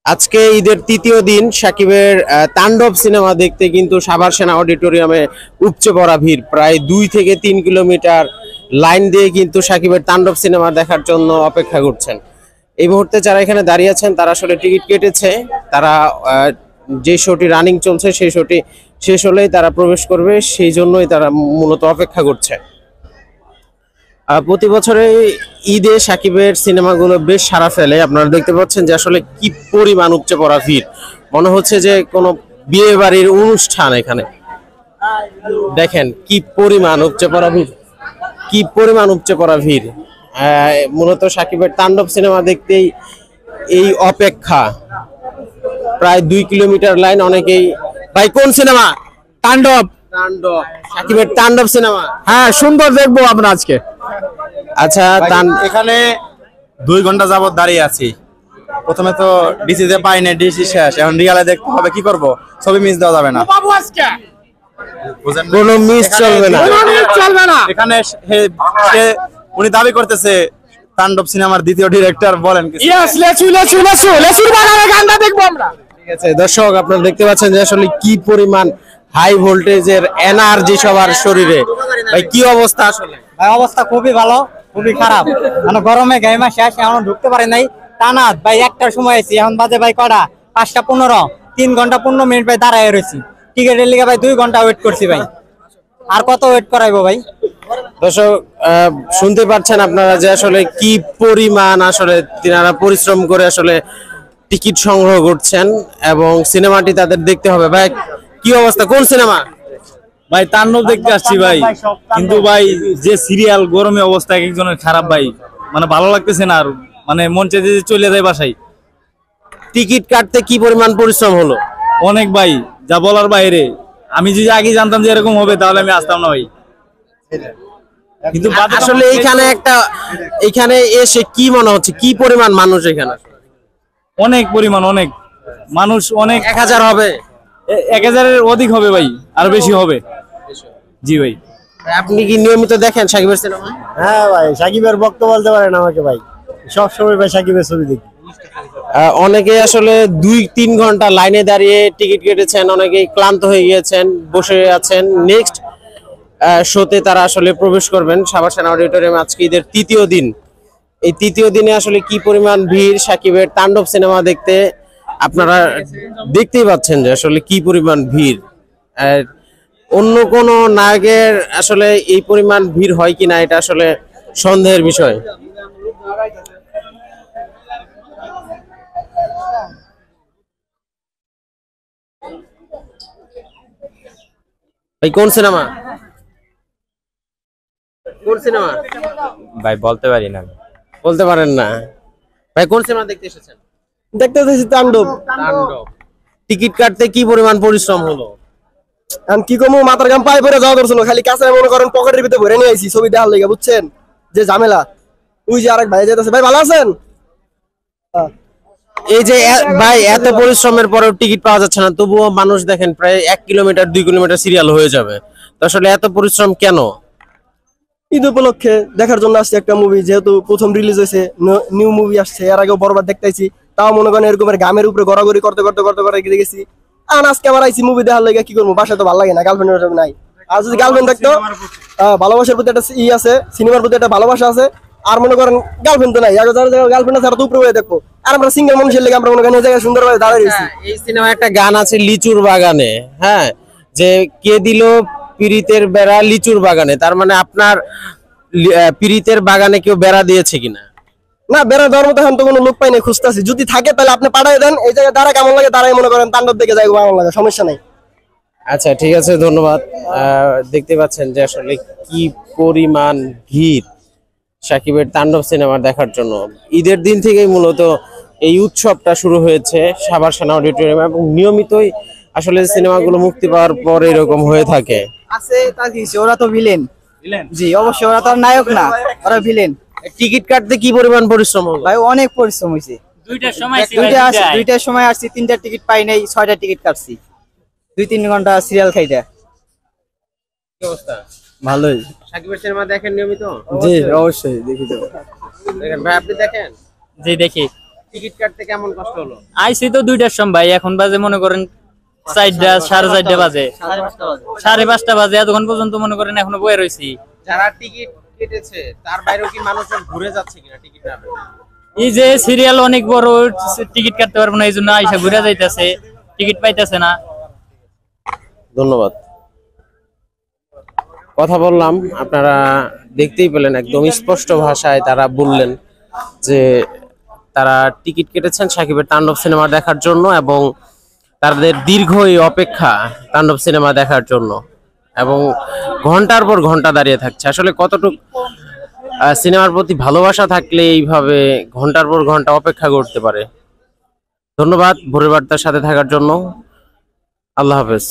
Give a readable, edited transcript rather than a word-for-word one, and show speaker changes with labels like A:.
A: আজকে ঈদের তৃতীয় দিন সাকিবের তাণ্ডব সিনেমা দেখতে কিন্তু সাভার সেনা অডিটোরিয়ামে উপচে পড়া ভিড়। প্রায় 2 থেকে 3 কিলোমিটার লাইন দিয়ে কিন্তু সাকিবের তাণ্ডব সিনেমা দেখার জন্য অপেক্ষা করছেন। এই মুহূর্তে যারা এখানে দাঁড়িয়ে আছেন তারা আসলে টিকিট কেটেছে। তারা যে শোটি রানিং চলছে সেই শোটি শেষ হলেই তারা প্রবেশ করবে, সেই জন্যই তারা মূলত অপেক্ষা করছে। প্রতি বছরে ঈদে সাকিবের সিনেমাগুলো বেশ সাড়া ফেলে। আপনারা দেখতে পাচ্ছেন যে আসলে কি পরিমাণ উপচে পড়া ভিড়, মনে হচ্ছে যে কোনো বিয়ে বাড়ির অনুষ্ঠান। এখানে দেখেন কি পরিমাণ উপচে পড়া ভিড়, কি পরিমাণ উপচে পড়া ভিড়। মূলত সাকিবের তাণ্ডব সিনেমা দেখতেই এই অপেক্ষা। প্রায় 2 কিলোমিটার লাইন। অনেকেই ভাই কোন সিনেমা?
B: তাণ্ডব।
A: তাণ্ডব, সাকিবের তাণ্ডব সিনেমা।
B: হ্যাঁ, সুন্দর দেখবো আমরা আজকে।
A: আচ্ছা,
C: এখানে 2 ঘন্টা যাবত দাঁড়িয়ে আছি। প্রথমে তো ডিসিতে পাই না, ডিসি শেষ, এখন রিয়ালে দেখতে হবে। কি করব, ছবি মিস দেওয়া যাবে না।
A: কোনো মিস চলবে না।
C: এখানে উনি দাবি করতেছে তাণ্ডব সিনেমার দ্বিতীয় ডিরেক্টর। বলেন কি?
A: ঠিক আছে দর্শক, আপনারা দেখতে পাচ্ছেন যে আসলে কি পরিমাণ হাই ভোল্টেজের এনার্জি সবার শরীরে। ভাই কি অবস্থা? আসলে
D: ভাই অবস্থা খুবই ভালো, খুবই খারাপ। মানে গরমে গাইমা শেষ, এখন ঢুকতে পারে নাই। টানা ভাই 1টার সময় আছি, এখন বাজে ভাই কটা? 5টা 15। 3 ঘন্টা 15 মিনিট ভাই দাঁড়ায় রয়েছি টিকিটের লিগে। ভাই 2 ঘন্টা ওয়েট করছি ভাই, আর কত ওয়েট করাইবো ভাই?
A: দর্শক শুনতে পাচ্ছেন আপনারা যে আসলে কি পরিমাণ আসলে তিনারা পরিশ্রম করে আসলে টিকিট সংগ্রহ করছেন এবং সিনেমাটি তাদের দেখতে হবে। ভাই কি অবস্থা? কোন সিনেমা?
B: ভাই তাণ্ডব দেখতে আসছি ভাই, কিন্তু ভাই যে সিরিয়াল গরমে অবস্থা এক একজনের খারাপ ভাই, মানে ভালো লাগতেছে না। আর মানে মন চাইছে যে চলে যায় বাসায়।
A: টিকিট কাটতে কি পরিমাণ পরিশ্রম হলো?
B: অনেক ভাই, যা বলার বাইরে। আমি যদি আগে জানতাম যে এরকম হবে তাহলে আমি আসতাম না ভাই।
A: কিন্তু আসলে এখানে এসে কি মনে হচ্ছে, কি পরিমাণ মানুষ এখানে?
B: অনেক পরিমাণ, অনেক মানুষ, অনেক।
A: 1000 হবে?
B: 1000-এর অধিক হবে ভাই, আর বেশি হবে। জি ভাই।
A: আপনি কি নিয়মিত দেখেন সাকিবের সিনেমা?
D: হ্যাঁ ভাই, সাকিবের বক্তব্য বলতে পারেন আমাকে ভাই, সব সময় ভাই সাকিবের ছবি দেখি।
A: অনেকে আসলে 2-3 ঘন্টা লাইনে দাঁড়িয়ে টিকিট কেটেছেন, অনেকেই ক্লান্ত হয়ে গিয়েছেন, বসে আছেন। নেক্সট শোতে তারা আসলে প্রবেশ করবেন সাভার সেনা অডিটোরিয়ামে। আজকে ঈদের তৃতীয় দিন। এই তৃতীয় দিনে আসলে কি পরিমাণ ভিড় সাকিবের তাণ্ডব সিনেমা দেখতে, আপনারা দেখতেই পাচ্ছেন যে আসলে কি পরিমাণ ভিড়। অন্য কোন নায়কের আসলে এই পরিমাণ ভিড় হয় কিনা এটা আসলে সন্দেহের বিষয়। ভাই কোন সিনেমা? কোন সিনেমা
C: ভাই বলতে পারি না।
A: বলতে পারেন না? ভাই কোন সিনেমা দেখতে এসেছেন?
D: দেখতে এসেছি তাণ্ডব।
A: তাণ্ডব। টিকিট কাটতে কি পরিমাণ পরিশ্রম হলো?
D: আমি কি কমু, মাথার গাম পায়ে পড়ে যাওয়া দরছিল। খালি কাছে মনে করেন পকেটের ভিতরে ভরে নিয়ে আইছি ছবি দেখার লেগে, বুঝছেন যে ঝামেলা। ওই যে আরেক ভাই যেতেছে। ভাই ভালো আছেন?
A: এই যে ভাই এত পরিশ্রমের পরেও টিকিট পাওয়া যাচ্ছে না, তবুও মানুষ দেখেন প্রায় 1 কিলোমিটার 2 কিলোমিটার সিরিয়াল হয়ে যাবে। তো আসলে এত পরিশ্রম কেন?
D: ঈদ উপলক্ষে দেখার জন্য আসছে একটা মুভি, যেহেতু প্রথম রিলিজ হয়েছে, নিউ মুভি আসছে। এর আগেও বরবাদ দেখতেছি, তাও মনে করেন এরকমের গামের উপরে গড়াগড়ি করতে করতে করতে করতে গেছি। আর আজকে আবার আইসি মুভি দেখার লাগে। কি করবো, বাসায় তো ভালো লাগে না, গার্লফ্রেন্ড নাই। আর যদি গার্লফ্রেন্ড থাকতো, ভালোবাসার প্রতি একটা আছে, সিনেমার প্রতি একটা ভালোবাসা আছে। আর মনে করেন গার্লফ্রেন্ড তো নাই, গার্লফ্রেন্ড আছে তো উপরে হয়ে দেখবো। আর আমরা সিঙ্গেল মানুষের লেগে আমরা মনে করেন এই জায়গায় সুন্দরভাবে দাঁড়িয়ে রয়েছি।
A: এই সিনেমায় একটা গান আছে লিচুর বাগানে, হ্যাঁ, যে কে দিল পিরিতের বেড়া লিচুর বাগানে। তার মানে আপনার পিরিতের বাগানে কেউ বেড়া দিয়েছে কিনা?
D: না, বেড়া দেওয়ার মতো এখন তো কোনো লোক পাই না, খুঁজতেছি। যদি থাকে তাহলে আপনি পাঠাই দেন। এই জায়গায় দাঁড়া কেমন লাগে, দাঁড়াই মনে করেন তাণ্ডব দেখে যাই, কেমন লাগে, সমস্যা নাই।
A: আচ্ছা ঠিক আছে, ধন্যবাদ। দেখতে পাচ্ছেন যে আসলে কি পরিমাণ ভিড় সাকিবের তাণ্ডব সিনেমা দেখার জন্য। ঈদের দিন থেকেই মূলত এই উৎসবটা শুরু হয়েছে সাভার সেনা অডিটোরিয়ামে এবং নিয়মিতই আসলে সিনেমাগুলো মুক্তি পাওয়ার পর এরকম হয়ে থাকে।
D: আছে তা কি, ওরা তো ভিলেন। জি অবশ্যই, ওরা তো আর নায়ক না, ওরা ভিলেন।
A: টিকিট কাটতে কি পরিমাণ পরিশ্রম হলো?
D: ভাই অনেক পরিশ্রম হয়েছে। 2টার সময় আসছি, 3টা টিকিট পাই নাই, 6টা টিকিট কাটছি। 2-3 ঘন্টা সিরিয়াল খাইটা।
A: কি অবস্থা?
D: ভালোই।
A: সাকিবের সিনেমা দেখেন নিয়মিত?
D: জি অবশ্যই দেখি তো।
A: দেখেন ভাই, আপনি দেখেন?
B: জি দেখি।
A: টিকিট কাটতে কেমন কষ্ট হলো?
E: আইসি তো 2টার সময় ভাই, এখন বাজে মনে করেন 4টা 4:30 বাজে, 5:30 বাজে, এতক্ষণ পর্যন্ত মনে করেন এখনো বয়ে রয়েছি।
A: যারা টিকিট কেটেছে তার বাইরেও কি মানুষজন ঘুরে যাচ্ছে কিনা টিকিট না পেয়ে?
E: এই যে সিরিয়াল অনেক বড়, টিকিট কাটতে পারবো না, এই জন্য আইসা ঘুরে যাইতেছে, টিকিট পাইতেছে না।
A: ধন্যবাদ। কথা বললাম, আপনারা দেখতেই পেলেন একদম স্পষ্ট ভাষায় তারা বললেন যে তারা টিকিট কেটেছেন সাকিবের তাণ্ডব সিনেমা দেখার জন্য এবং তাদের দীর্ঘ এই অপেক্ষা তাণ্ডব সিনেমা দেখার জন্য, এবং ঘন্টার পর ঘন্টা দাঁড়িয়ে থাকছে। আসলে কতটুকু সিনেমার প্রতি ভালোবাসা থাকলে এইভাবে ঘন্টার পর ঘন্টা অপেক্ষা করতে পারে। ধন্যবাদ ভোরের বার্তার সাথে থাকার জন্য। আল্লাহ হাফেজ।